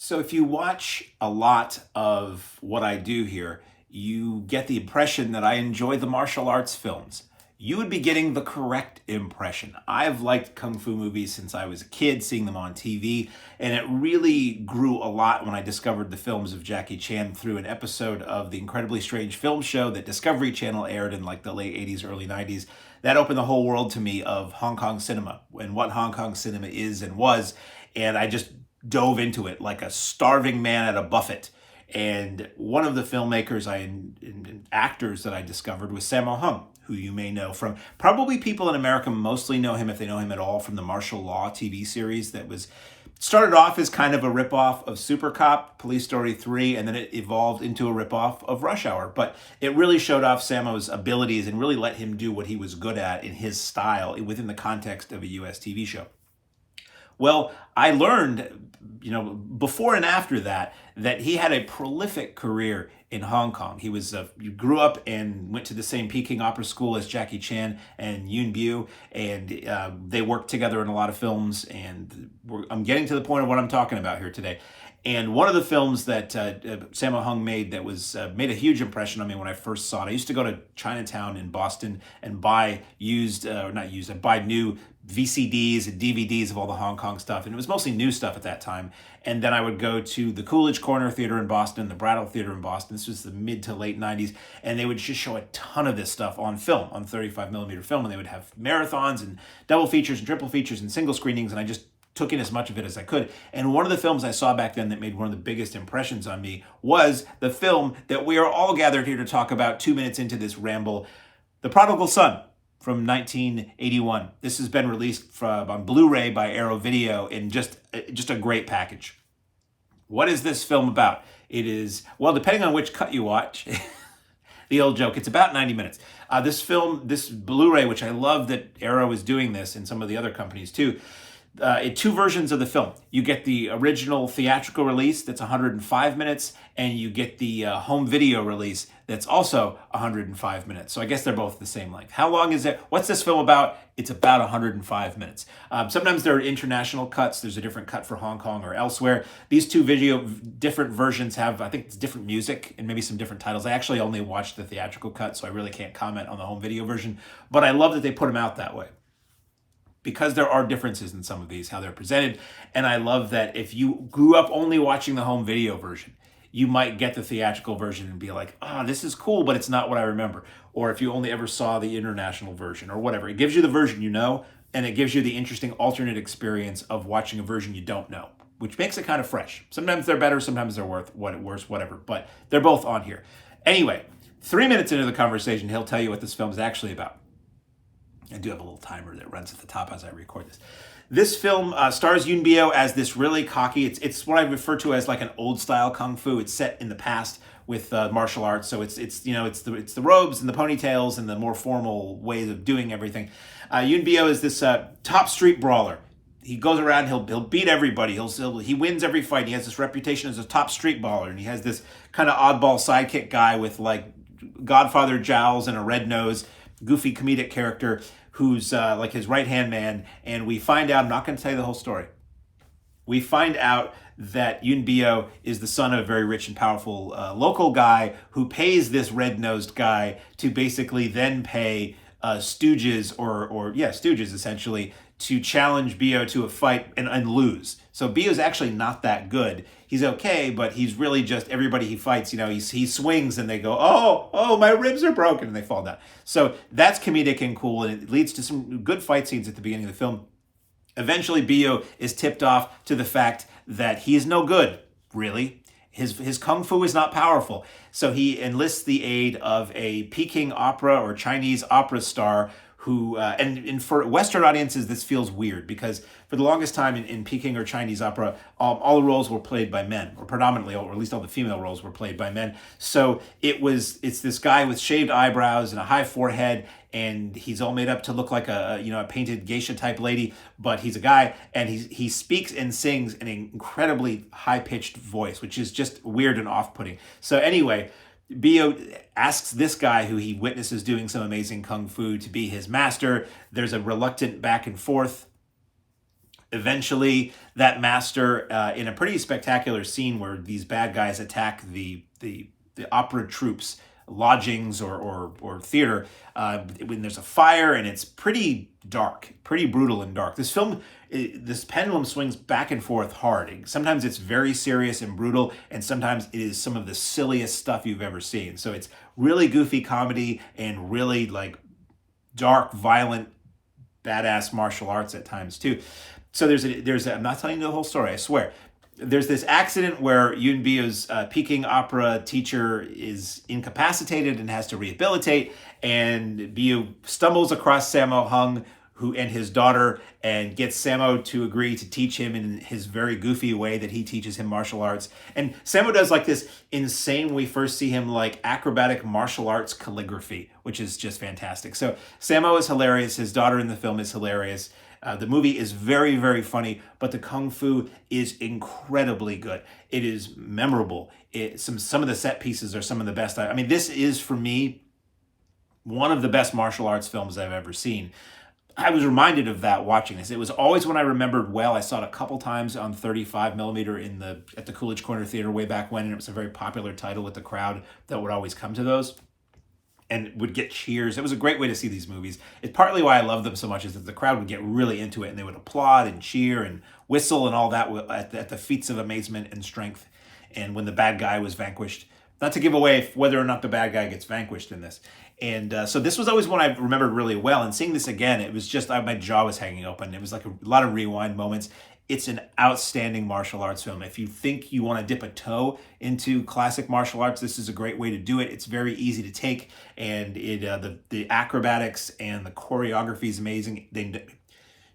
So if you watch a lot of what I do here, you get the impression that I enjoy the martial arts films. You would be getting the correct impression. I've liked kung fu movies since I was a kid, seeing them on TV, and it really grew a lot when I discovered the films of Jackie Chan through an episode of the Incredibly Strange Film Show that Discovery Channel aired in like the late 80s, early 90s. That opened the whole world to me of Hong Kong cinema and what Hong Kong cinema is and was, and I just dove into it like a starving man at a buffet. And one of the filmmakers and actors that I discovered was Sammo, who you may know from, probably people in America mostly know him, if they know him at all, from the Martial Law TV series that was started off as kind of a ripoff of Super Cop, Police Story 3, and then it evolved into a ripoff of Rush Hour. But it really showed off Sammo's abilities and really let him do what he was good at in his style within the context of a US TV show. Well, I learned, before and after that, that he had a prolific career in Hong Kong. He grew up and went to the same Peking Opera School as Jackie Chan and Yuen, and they worked together in a lot of films. And I'm getting to the point of what I'm talking about here today. And one of the films that Sammo made that was made a huge impression on me when I first saw it. I used to go to Chinatown in Boston and buy buy new VCDs and DVDs of all the Hong Kong stuff. And it was mostly new stuff at that time. And then I would go to the Coolidge Corner Theater in Boston, the Brattle Theater in Boston. This was the mid to late 90s. And they would just show a ton of this stuff on film, on 35 millimeter film. And they would have marathons and double features and triple features and single screenings. And I just took in as much of it as I could. And one of the films I saw back then that made one of the biggest impressions on me was the film that we are all gathered here to talk about 2 minutes into this ramble, The Prodigal Son from 1981. This has been released on Blu-ray by Arrow Video in just a great package. What is this film about? It is, well, depending on which cut you watch, the old joke, it's about 90 minutes. This Blu-ray, which I love that Arrow is doing this and some of the other companies too, two versions of the film. You get the original theatrical release that's 105 minutes, and you get the home video release that's also 105 minutes. So I guess they're both the same length. How long is it? What's this film about? It's about 105 minutes. Sometimes there are international cuts. There's a different cut for Hong Kong or elsewhere. These two different versions have, I think, it's different music and maybe some different titles. I actually only watched the theatrical cut, so I really can't comment on the home video version. But I love that they put them out that way, because there are differences in some of these, how they're presented. And I love that if you grew up only watching the home video version, you might get the theatrical version and be like, this is cool, but it's not what I remember. Or if you only ever saw the international version or whatever, it gives you the version you know, and it gives you the interesting alternate experience of watching a version you don't know, which makes it kind of fresh. Sometimes they're better, sometimes they're worse, whatever, but they're both on here. Anyway, 3 minutes into the conversation, he'll tell you what this film is actually about. I do have a little timer that runs at the top as I record this. This film stars Yuen as this really cocky, it's what I refer to as like an old style kung fu. It's set in the past with martial arts, so it's the robes and the ponytails and the more formal ways of doing everything. Yuen is this top street brawler. He goes around, he'll beat everybody. He wins every fight. He has this reputation as a top street brawler, and he has this kind of oddball sidekick guy with like Godfather jowls and a red nose, goofy comedic character who's like his right-hand man. And we find out, I'm not going to tell you the whole story. We find out that Yuen is the son of a very rich and powerful local guy who pays this red-nosed guy to basically then pay stooges stooges essentially, to challenge Biao to a fight and lose. So Bio's actually not that good. He's okay, but he's really just everybody he fights, he swings and they go, oh, my ribs are broken, and they fall down. So that's comedic and cool, and it leads to some good fight scenes at the beginning of the film. Eventually, Biao is tipped off to the fact that he is no good, really. His kung fu is not powerful. So he enlists the aid of a Peking opera or Chinese opera star who, and for Western audiences, this feels weird because for the longest time in Peking or Chinese opera, all the roles were played by men, or predominantly, or at least all the female roles were played by men. So it's this guy with shaved eyebrows and a high forehead, and he's all made up to look like a painted geisha type lady, but he's a guy, and he speaks and sings in an incredibly high pitched voice, which is just weird and off-putting. So anyway, Biao asks this guy who he witnesses doing some amazing kung fu to be his master. There's a reluctant back and forth. Eventually, that master, in a pretty spectacular scene where these bad guys attack the opera troops lodgings or theater, when there's a fire, and it's pretty dark, pretty brutal and dark. This film, this pendulum swings back and forth hard. Sometimes it's very serious and brutal, and sometimes it is some of the silliest stuff you've ever seen. So it's really goofy comedy and really like dark, violent, badass martial arts at times too. So I'm not telling you the whole story, I swear. There's this accident where Yuen Biao's Peking opera teacher is incapacitated and has to rehabilitate, and Biao stumbles across Sammo Hung and his daughter, and gets Sammo to agree to teach him in his very goofy way that he teaches him martial arts. And Sammo does like this insane, we first see him like acrobatic martial arts calligraphy, which is just fantastic. So Sammo is hilarious. His daughter in the film is hilarious. The movie is very, very funny, but the kung fu is incredibly good. It is memorable. Some of the set pieces are some of the best. I mean, this is, for me, one of the best martial arts films I've ever seen. I was reminded of that watching this. It was always one I remembered well. I saw it a couple times on 35 millimeter at the Coolidge Corner Theater way back when, and it was a very popular title with the crowd that would always come to those and would get cheers. It was a great way to see these movies. It's partly why I love them so much, is that the crowd would get really into it, and they would applaud and cheer and whistle and all that at the feats of amazement and strength. And when the bad guy was vanquished, not to give away whether or not the bad guy gets vanquished in this. And so this was always one I remembered really well. And seeing this again, it was just, my jaw was hanging open. It was like a lot of rewind moments. It's an outstanding martial arts film. If you think you want to dip a toe into classic martial arts, this is a great way to do it. It's very easy to take, and the acrobatics and the choreography is amazing.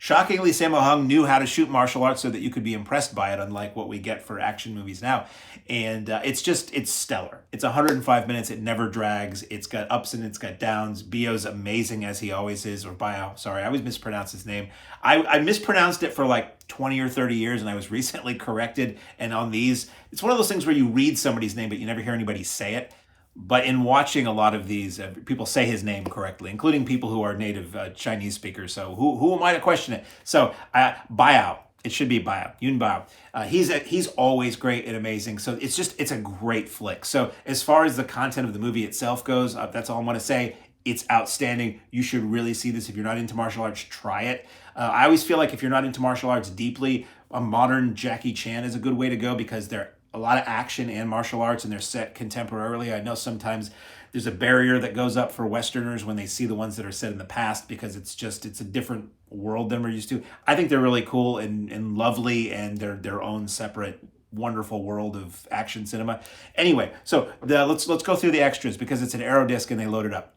Shockingly, Sammo Hung knew how to shoot martial arts so that you could be impressed by it, unlike what we get for action movies now. And it's stellar. It's 105 minutes. It never drags. It's got ups and it's got downs. Biao's amazing, as he always is, or Biao. Sorry, I always mispronounce his name. I mispronounced it for like 20 or 30 years, and I was recently corrected. And on these, it's one of those things where you read somebody's name, but you never hear anybody say it. But in watching a lot of these, people say his name correctly, including people who are native Chinese speakers. So who am I to question it? So Biao, it should be Biao, Yuen Biao. He's always great and amazing. So it's a great flick. So as far as the content of the movie itself goes, that's all I'm going to say. It's outstanding. You should really see this. If you're not into martial arts, try it. I always feel like if you're not into martial arts deeply, a modern Jackie Chan is a good way to go, because they're a lot of action and martial arts, and they're set contemporarily. I know sometimes there's a barrier that goes up for Westerners when they see the ones that are set in the past, because it's a different world than we're used to. I think they're really cool and lovely, and they're their own separate wonderful world of action cinema. Anyway, so let's go through the extras, because it's an Aero disc and they load it up.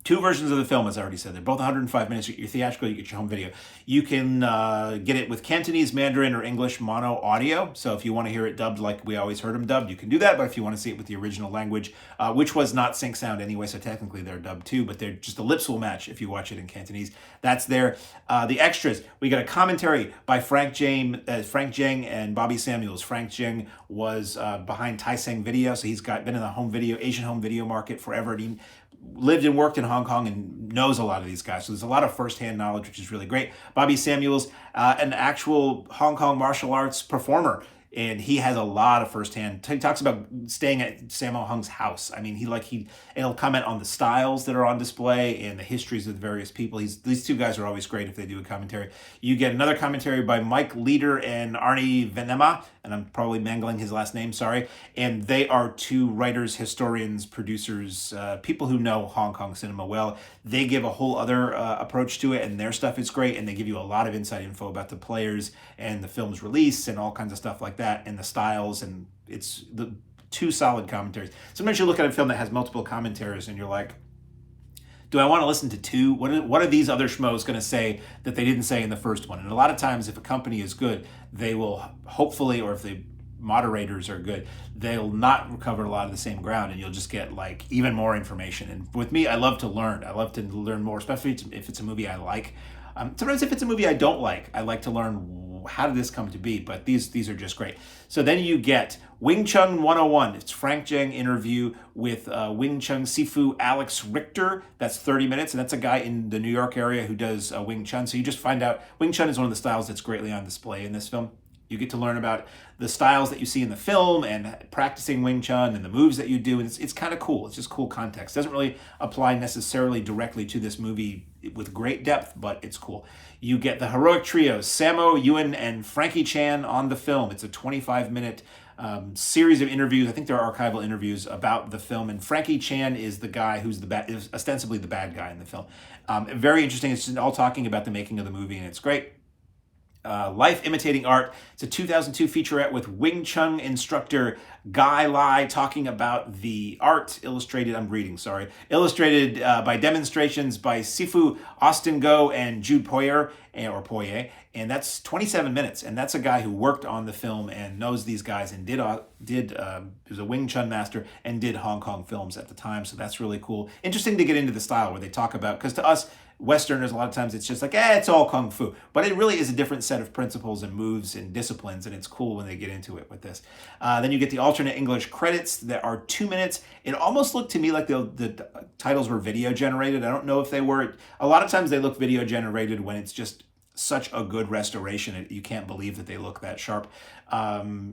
2 versions of the film, as I already said. They're both 105 minutes. You get your theatrical, you get your home video. You can get it with Cantonese, Mandarin, or English mono audio. So if you want to hear it dubbed like we always heard them dubbed, you can do that. But if you want to see it with the original language, which was not sync sound anyway, so technically they're dubbed too, but they're just the lips will match if you watch it in Cantonese. That's there. The extras, we got a commentary by Frank Jeng and Bobby Samuels. Frank Jeng was behind Taiseng Video, so he's been in the Asian home video market forever. And he lived and worked in Hong Kong and knows a lot of these guys. So there's a lot of firsthand knowledge, which is really great. Bobby Samuels, an actual Hong Kong martial arts performer, and he has a lot of firsthand. He talks about staying at Sammo Hung's house. I mean, he'll comment on the styles that are on display and the histories of the various people. These 2 guys are always great if they do a commentary. You get another commentary by Mike Leader and Arnie Venema, and I'm probably mangling his last name, sorry. And they are 2 writers, historians, producers, people who know Hong Kong cinema well. They give a whole other approach to it, and their stuff is great, and they give you a lot of inside info about the players and the film's release and all kinds of stuff like that, and the styles, and it's the 2 solid commentaries. Sometimes you look at a film that has multiple commentaries and you're like, do I want to listen to 2? What are these other schmoes going to say that they didn't say in the first one? And a lot of times, if a company is good, they will hopefully, or if the moderators are good, they'll not recover a lot of the same ground, and you'll just get like even more information. And with me, I love to learn. I love to learn more, especially if it's a movie I like. Sometimes if it's a movie I don't like, I like to learn how did this come to be? But these are just great. So then you get Wing Chun 101. It's Frank Zhang interview with Wing Chun Sifu Alex Richter. That's 30 minutes, and that's a guy in the New York area who does Wing Chun. So you just find out Wing Chun is one of the styles that's greatly on display in this film. You get to learn about the styles that you see in the film and practicing Wing Chun and the moves that you do. And it's kind of cool. It's just cool context. Doesn't really apply necessarily directly to this movie with great depth, but it's cool. You get the heroic trios, Sammo, Yuen, and Frankie Chan on the film. It's a 25-minute series of interviews. I think there are archival interviews about the film. And Frankie Chan is the guy who's is ostensibly the bad guy in the film. Very interesting. It's all talking about the making of the movie, and it's great. Life Imitating Art. It's a 2002 featurette with Wing Chun instructor Guy Lai talking about the art illustrated by demonstrations by Sifu Austin Go and Jude Poyer, and that's 27 minutes. And that's a guy who worked on the film and knows these guys and was a Wing Chun master and did Hong Kong films at the time. So that's really cool. Interesting to get into the style where they talk about, because to us, Westerners, a lot of times it's just like, it's all Kung Fu. But it really is a different set of principles and moves and disciplines, and it's cool when they get into it with this. Then you get the alternate English credits that are 2 minutes. It almost looked to me like the titles were video generated. I don't know if they were. A lot of times they look video generated when it's just such a good restoration. You can't believe that they look that sharp.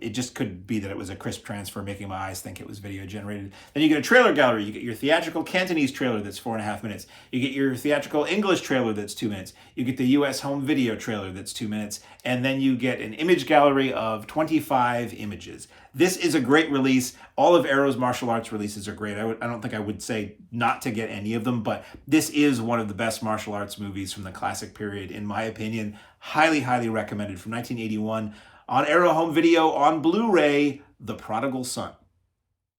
It just could be that it was a crisp transfer, making my eyes think it was video generated. Then you get a trailer gallery. You get your theatrical Cantonese trailer that's 4.5 minutes. You get your theatrical English trailer that's 2 minutes. You get the US home video trailer that's 2 minutes. And then you get an image gallery of 25 images. This is a great release. All of Arrow's martial arts releases are great. I don't think I would say not to get any of them, but this is one of the best martial arts movies from the classic period, in my opinion. Highly, highly recommended. From 1981 on Arrow Home Video on Blu-ray, The Prodigal Son.